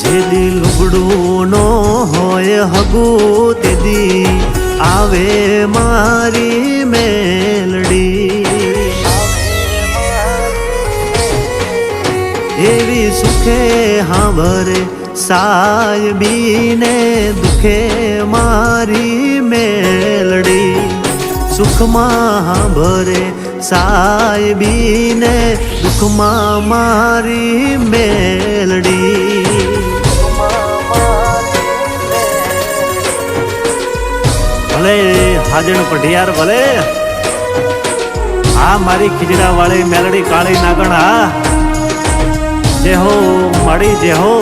જેદી લુગડું નો હોય હગું તેદી આવે મારી મેલડી, એવી સુખે હાંભરે સાયબીને દુખે મારી મેલડી, સુખમાં હાંભરે સાયબીને દુઃખમાં મારી મેલડી. ભલે હાજણ પઢિયાર ભલે, આ મારી ખીજડા વાળી મેલડી કાળી નાગણ, હા જે હો મળી જે હો.